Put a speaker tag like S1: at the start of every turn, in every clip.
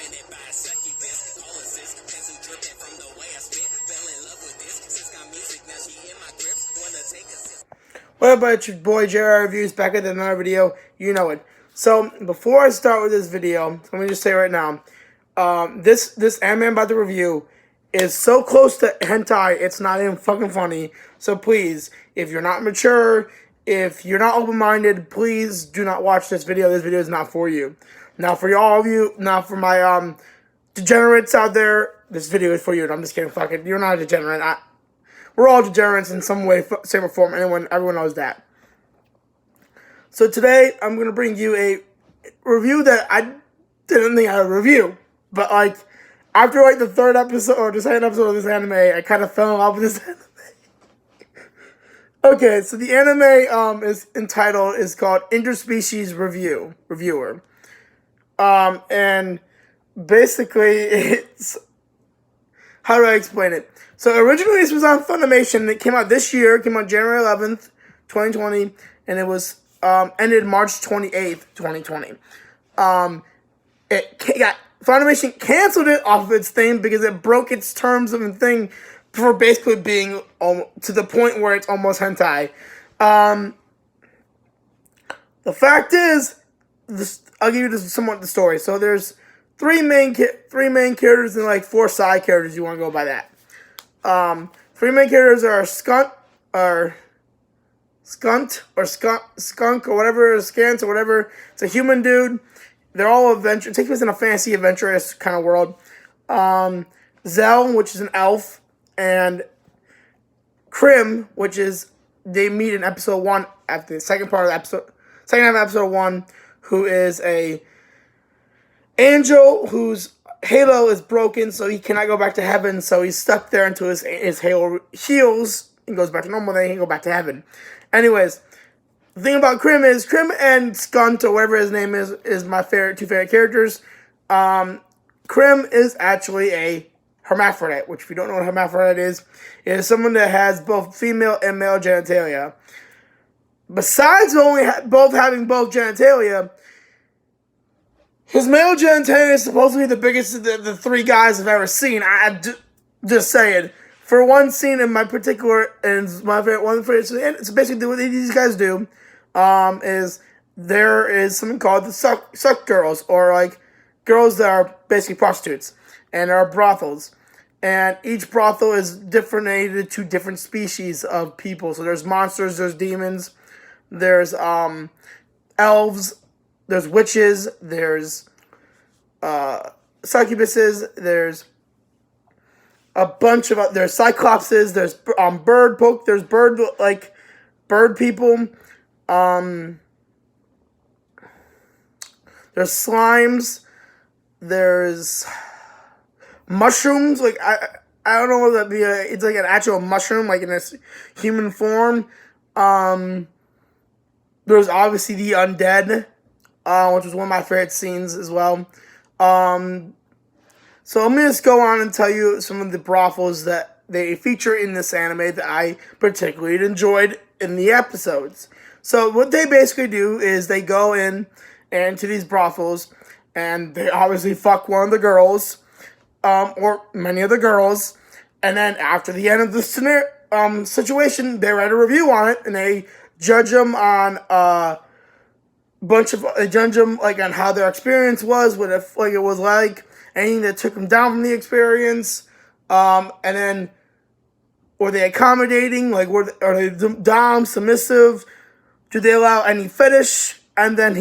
S1: Invented by Shiki-TMNS. Policies, pencil dripping from the way I spit. Fell in love with this. Since got music, now she in my grips. Wanna take a sip.
S2: What up, it's your boy JR Reviews back at another video. You know it. So before I start with this video, let me just say right now, this anime I'm about to review is so close to hentai, it's not even fucking funny. So please, if you're not mature, if you're not open-minded, please do not watch this video. This video is not for you. Now for all of you, now for my degenerates out there, this video is for you. And I'm just kidding. Fuck it. You're not a degenerate. We're all degenerates in some way, shape, or form. Everyone knows that. So today, I'm going to bring you a review that I didn't think I would review. But, like, after, like, the third episode, or the second episode of this anime, I kind of fell in love with this anime. Okay, so the anime is called Interspecies Reviewer. And basically, it's... How do I explain it? So originally this was on Funimation. It came out this year. It came out January 11th, 2020. And it was ended March 28th, 2020. Funimation canceled it off of its thing because it broke its terms of the thing for basically being to the point where it's almost hentai. The fact is, I'll give you somewhat the story. So there's three main characters and like 4 side characters. You want to go by that. 3 main characters are Skunk or Skant or Skunk or whatever, Scant or whatever. It's a human dude. They're all adventure. It takes place in a fantasy adventurous kind of world. Zell, which is an elf, and Krim, which is they meet in episode 1 at the second half of episode 1, who is a angel whose halo is broken, so he cannot go back to heaven, so he's stuck there until his halo heals and goes back to normal, then he can go back to heaven. Anyways, the thing about Krim is, Krim and Skunt, or whatever his name is my two favorite characters. Krim is actually a hermaphrodite, which if you don't know what hermaphrodite is, it is someone that has both female and male genitalia. Besides both having both genitalia, his male genitalia is supposed to be the biggest of the 3 guys I've ever seen. Just saying. For one scene in my particular, and my favorite one, it's basically what these guys do, is there is something called the suck girls, or like girls that are basically prostitutes, and are brothels. And each brothel is differentiated to different species of people. So there's monsters, there's demons, there's elves, there's witches, there's succubuses, there's a bunch of there's cyclopses, there's there's bird people, there's slimes, there's mushrooms. Like I don't know what that'd be. It's like an actual mushroom, like in this human form. There's obviously the undead, which was one of my favorite scenes as well. So I'm going to just go on and tell you some of the brothels that they feature in this anime that I particularly enjoyed in the episodes. So what they basically do is they go into these brothels, and they obviously fuck one of the girls, or many of the girls, and then after the end of the situation, they write a review on it, and they judge them on on how their experience was, what it was like, anything that took them down from the experience, and then were they accommodating, like are they dom, submissive, do they allow any fetish, and then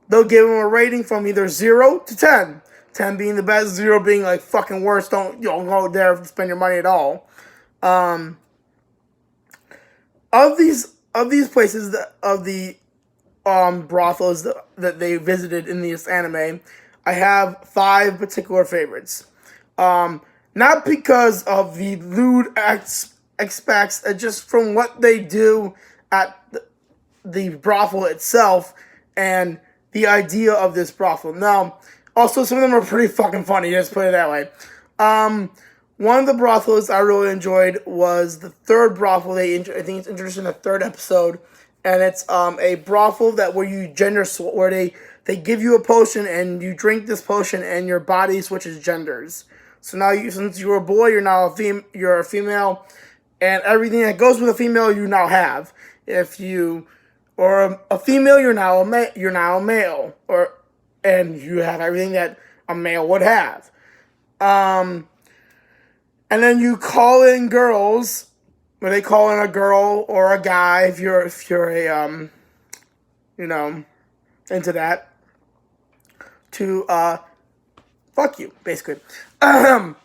S2: they'll give him a rating from either 0 to 10. 10 being the best, 0 being like fucking worse. Don't go there to spend your money at all. Of these places of the brothels that they visited in this anime, I have 5 particular favorites. Not because of the lewd aspects, just from what they do at the brothel itself and the idea of this brothel. Now, also some of them are pretty fucking funny, just put it that way. One of the brothels I really enjoyed was the 3rd brothel. I think it's introduced in the 3rd episode, and it's a brothel where they they give you a potion and you drink this potion and your body switches genders. So now since you're a boy, you're now you're a female, and everything that goes with a female you now have. If you or a female, you're now a male, and you have everything that a male would have. And then you call in girls. When they call in a girl or a guy, if you're a into that, to fuck you, basically. And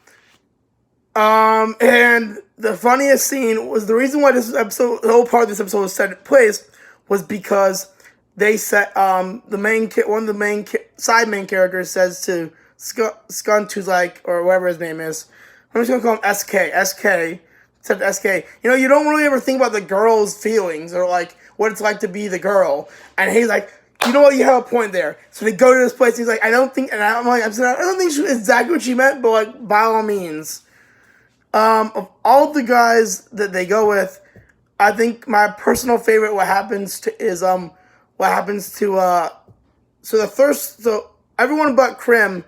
S2: the funniest scene was the reason why the whole part of this episode was set in place was because they set one of the side main characters says to Skunt, who's like, or whatever his name is, I'm just gonna call him SK. Said SK, you don't really ever think about the girl's feelings or like what it's like to be the girl. And he's like, you know what, you have a point there. So they go to this place. He's like, I don't think exactly what she meant, but like by all means. Of all the guys that they go with, I think my personal favorite so everyone but Krim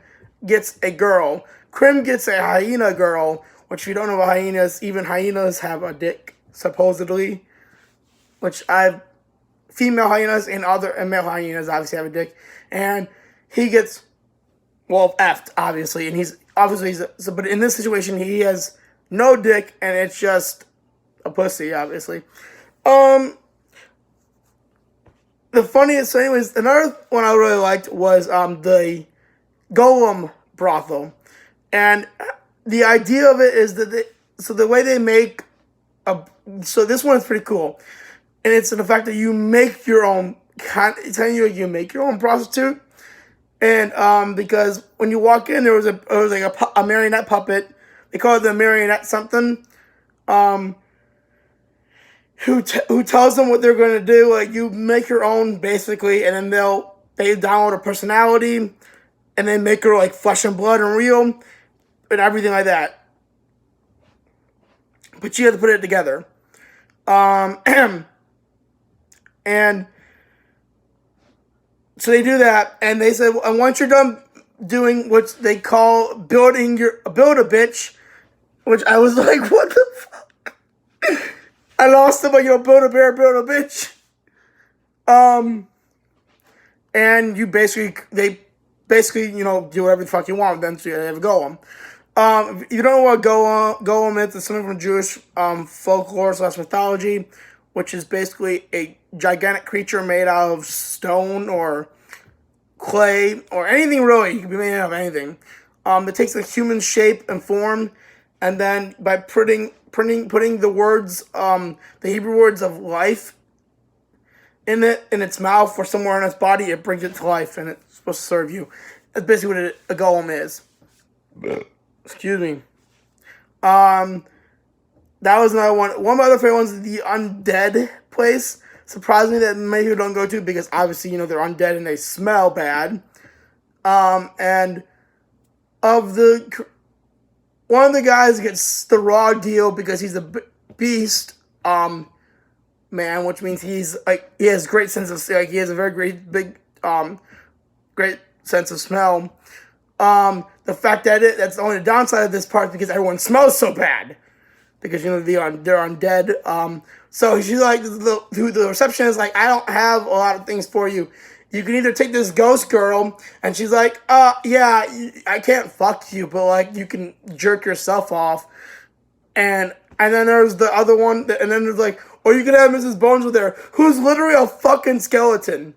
S2: gets a girl. Krim gets a hyena girl, which if you don't know about hyenas, even hyenas have a dick, supposedly. Female hyenas and male hyenas obviously have a dick. And he gets, effed, obviously. And but in this situation, he has no dick, and it's just a pussy, obviously. The funniest, so anyways, another one I really liked was the Golem brothel. And the idea of it is that the way they make so this one is pretty cool. And it's in the fact that you make your own, you make your own prostitute. And because when you walk in, there was a marionette puppet. They call it the marionette something. Who tells them what they're going to do. Like, you make your own, basically, and then they download a personality, and they make her, like, flesh and blood and real, and everything like that. But you have to put it together. And so they do that, and they said, and once you're done doing what they call build a bitch, which I was like, what the fuck? I lost them, but build a bear, build a bitch. And they basically, do whatever the fuck you want with them, so you have a golem. If you don't know what golem is, it's something from Jewish folklore / mythology, which is basically a gigantic creature made out of stone or clay or anything really. You can be made out of anything. It takes a human shape and form, and then by putting the words, the Hebrew words of life in its mouth or somewhere in its body, it brings it to life, and it's supposed to serve you. That's basically what a golem is. Excuse me. That was another one. One of my other favorite ones is the undead place. Surprised me that many people don't go to because obviously, they're undead and they smell bad. And one of the guys gets the raw deal because he's a beast, man, which means he has great sense of, he has a very great sense of smell. The fact that that's the only downside of this part because everyone smells so bad. Because, they're undead. So she's like, the receptionist is like, I don't have a lot of things for you. You can either take this ghost girl, and she's like, yeah, I can't fuck you, but, you can jerk yourself off. And then there's the other one, and then there's or you can have Mrs. Bones with her, who's literally a fucking skeleton.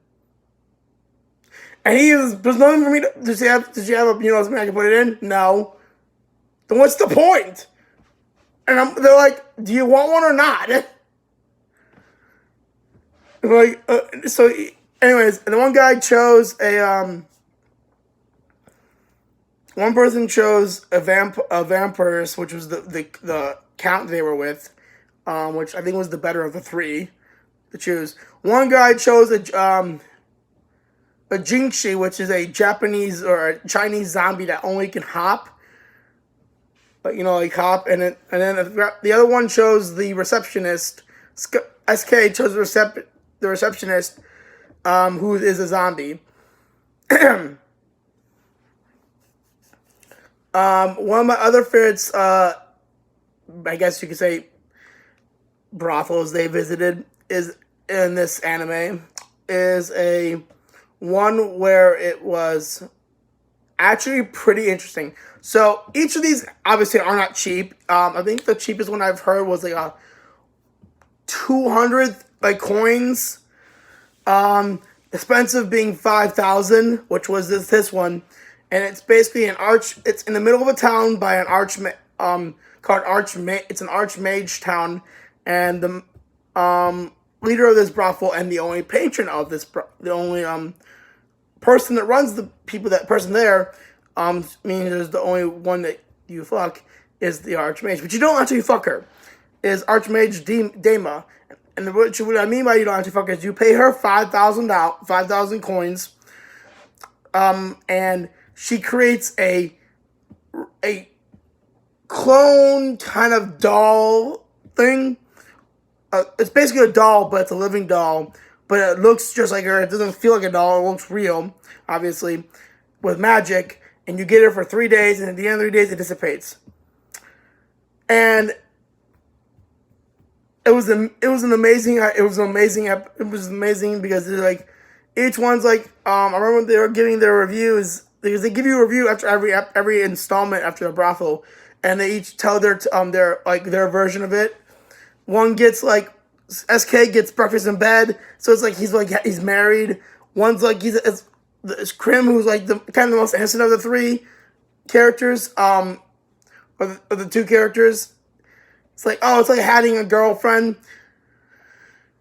S2: And there's nothing for me to, did she have something I can put it in? No. Then what's the point? And they're like, do you want one or not? So anyways, and the one guy chose one person chose a vampirist, which was the count they were with, which I think was the better of the three to choose. One guy chose a Jinxie, which is a Japanese or a Chinese zombie that only can hop. But hop, and then the other one chose the receptionist. SK chose the receptionist, who is a zombie. One of my other favorites, I guess you could say, brothels they visited is in this anime is a one where it was actually pretty interesting. So each of these obviously are not cheap. I think the cheapest one I've heard was like a 200 like coins. Expensive being 5,000, which was this one, and it's basically an arch. It's in the middle of a town by an called It's an archmage town, and the leader of this brothel and the only patron of the only person that runs the person there, meaning there's the only one that you fuck is the archmage, but you don't actually fuck her. Is Archmage Dema. And what I mean by you don't actually fuck her is you pay her 5,000 coins, and she creates a clone kind of doll thing. It's basically a doll, but it's a living doll. But it looks just like her. It doesn't feel like a doll. It looks real, obviously, with magic. And you get her for 3 days, and at the end of 3 days, it dissipates. And it was amazing because it's like each one's like I remember when they were giving their reviews because they give you a review after every installment after a brothel, and they each tell their version of it. One gets like SK gets breakfast in bed, so it's like he's married. One's like it's Krim, who's like the kind of the most innocent of the three characters, or the two characters. It's like, oh, it's like having a girlfriend.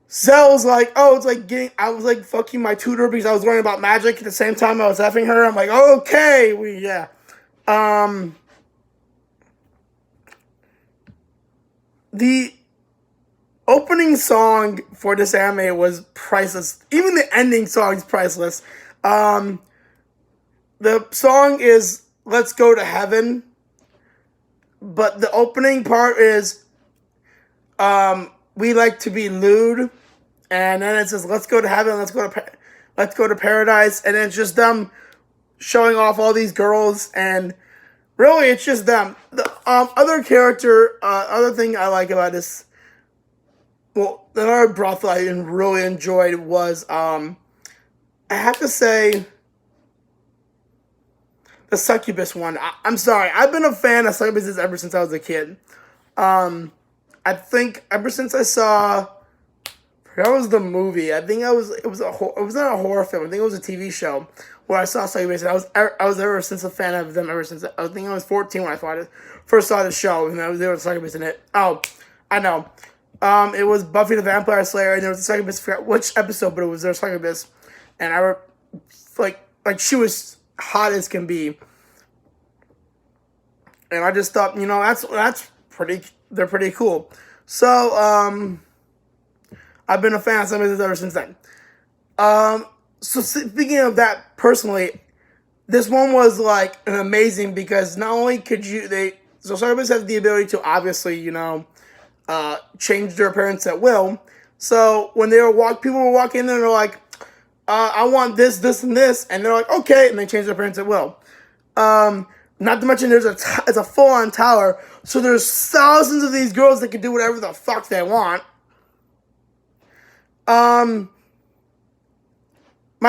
S2: Zell's like, oh, it's like I was like fucking my tutor because I was learning about magic at the same time I was effing her. I'm like, okay, yeah. The opening song for this anime was priceless. Even the ending song is priceless. The song is Let's Go to Heaven. But the opening part is we like to be lewd, and then it says let's go to heaven, let's go to paradise, and then it's just them showing off all these girls, and really it's just them. The other thing I like about this, well, the other brothel I really enjoyed was I have to say the succubus one. I'm sorry, I've been a fan of succubuses ever since I was a kid. I think ever since I saw, that was the movie. I think it was not a horror film. I think it was a TV show where I saw succubus. I was ever since a fan of them ever since. I think I was 14 when I first saw the show, and there was succubus in it. Oh, I know. It was Buffy the Vampire Slayer, and there was a succubus. I forgot which episode, but it was their succubus, and like she was hot as can be. And I just thought, that's pretty. They're pretty cool. So I've been a fan of some of this ever since then. So speaking of that personally, this one was like an amazing because not only could so succubus have the ability to obviously change their appearance at will. So when people were walking in and they're like, I want this, this, and this, and they're like, okay, and they change their appearance at will. Not to mention it's a full-on tower, so there's thousands of these girls that can do whatever the fuck they want. My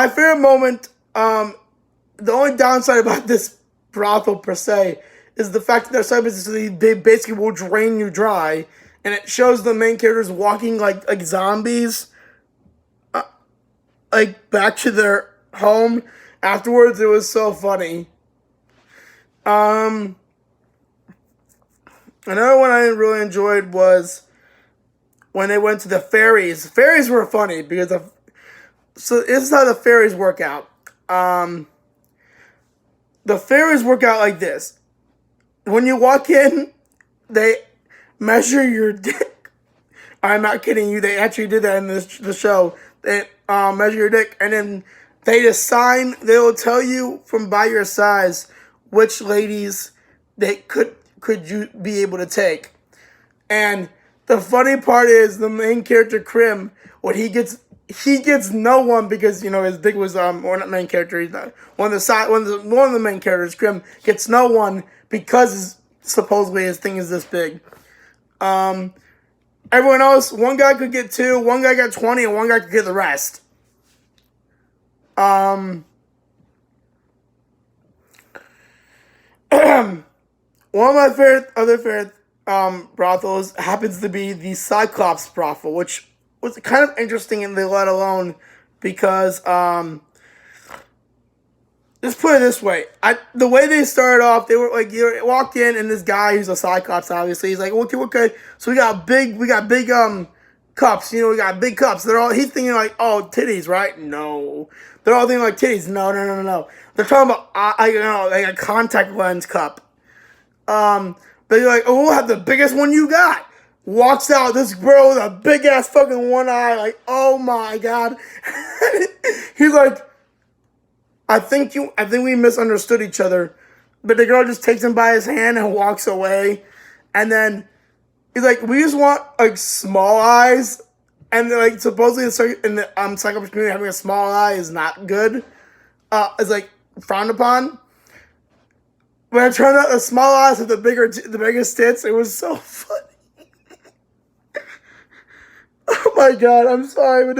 S2: favorite moment, the only downside about this brothel per se is the fact that their services, they basically will drain you dry, and it shows the main characters walking like zombies, like back to their home afterwards. It was so funny. Another one I really enjoyed was when they went to the ferries. Ferries were funny because so this is how the ferries work out. The ferries work out like this. When you walk in, they measure your dick. I'm not kidding you. They actually did that in the show. They measure your dick, and then they assign. They will tell you from by your size which ladies they could you be able to take. And the funny part is the main character Krim, when he gets he gets no one because his dick was or not main character. He's not, one of the main characters, Grim, gets no one because supposedly his thing is this big. Everyone else, one guy could get 2, one guy got 20, and one guy could get the rest. One of my favorite brothels happens to be the Cyclops brothel, which was kind of interesting and they let alone because just put it this way, the way they started off, they were like, you walked in and this guy who's a Cyclops, obviously, he's like, okay, so we got big cups, we got big cups. He's thinking like, oh, titties, right? No, they're all thinking like titties. No. They're talking about like a contact lens cup. They're like, oh, we'll have the biggest one you got. Walks out this girl with a big ass fucking one eye, like, oh my god. He's like, I think we misunderstood each other. But the girl just takes him by his hand and walks away. And then he's like, we just want like small eyes. And like supposedly in the Cyclops community, having a small eye is not good. It's like frowned upon. When I turned out the small eyes with the biggest tits, it was so funny. Oh my god, I'm sorry, but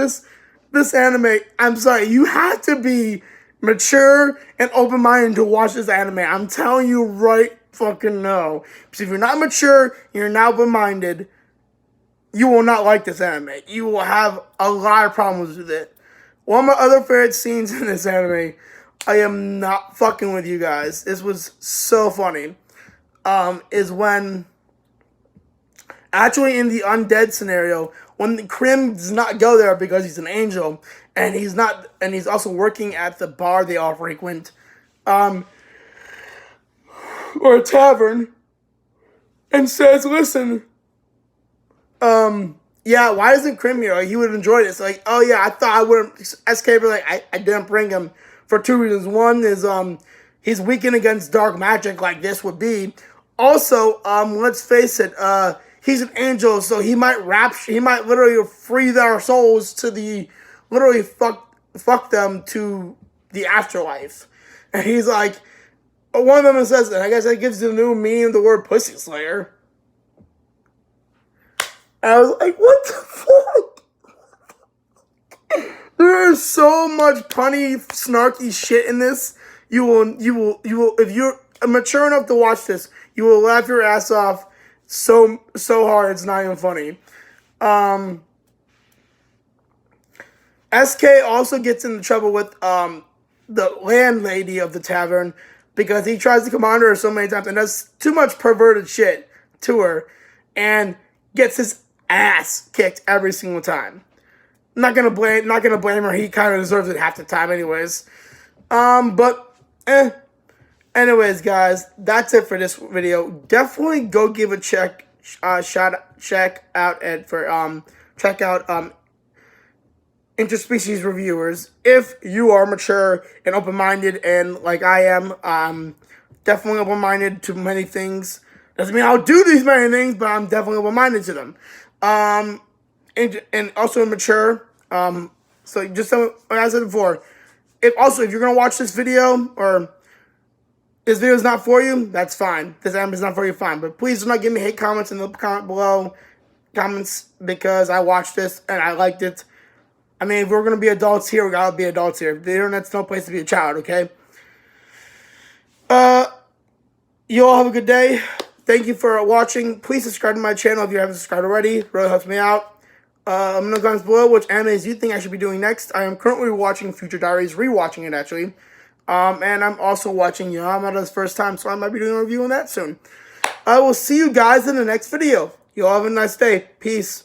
S2: this anime, I'm sorry, you have to be mature and open-minded to watch this anime. I'm telling you right fucking now. Because if you're not mature, you're not open-minded, you will not like this anime. You will have a lot of problems with it. One of my other favorite scenes in this anime, I am not fucking with you guys, this was so funny, is when, actually in the undead scenario, when Krim does not go there because he's an angel, and he's also working at the bar they all frequent, or a tavern, and says, listen, yeah, why isn't Krim here? Like, he would have enjoyed it. So like, oh yeah, I thought I wouldn't, SK, like, I didn't bring him for 2 reasons. One is, he's weakened against dark magic like this would be. Also, let's face it, he's an angel, so he might literally free their souls to literally fuck them to the afterlife. And he's like, one of them says, and I guess that gives the new meaning of the word pussy slayer. And I was like, what the fuck? There is so much punny, snarky shit in this. You will, if you're mature enough to watch this, you will laugh your ass off so hard it's not even funny. SK also gets into trouble with the landlady of the tavern because he tries to command her so many times and does too much perverted shit to her and gets his ass kicked every single time. Not gonna blame her. He kind of deserves it half the time, anyways. Anyways, guys, that's it for this video. Definitely go give a check out Interspecies reviewers if you are mature and open-minded, and like I am, definitely open-minded to many things. Doesn't mean I'll do these many things, but I'm definitely open-minded to them. And also mature. So just like I said before, if you're gonna watch this video or this video is not for you, that's fine. This anime is not for you, fine. But please do not give me hate comments in the comment below. Comments because I watched this and I liked it. I mean, if we're gonna be adults here, we gotta be adults here. The internet's no place to be a child, okay? You all have a good day. Thank you for watching. Please subscribe to my channel if you haven't subscribed already. It really helps me out. Let me know in the comments below which animes you think I should be doing next. I am currently watching Future Diaries, rewatching it actually. And I'm also watching Yamada's first time, so I might be doing a review on that soon. I will see you guys in the next video. You all have a nice day. Peace.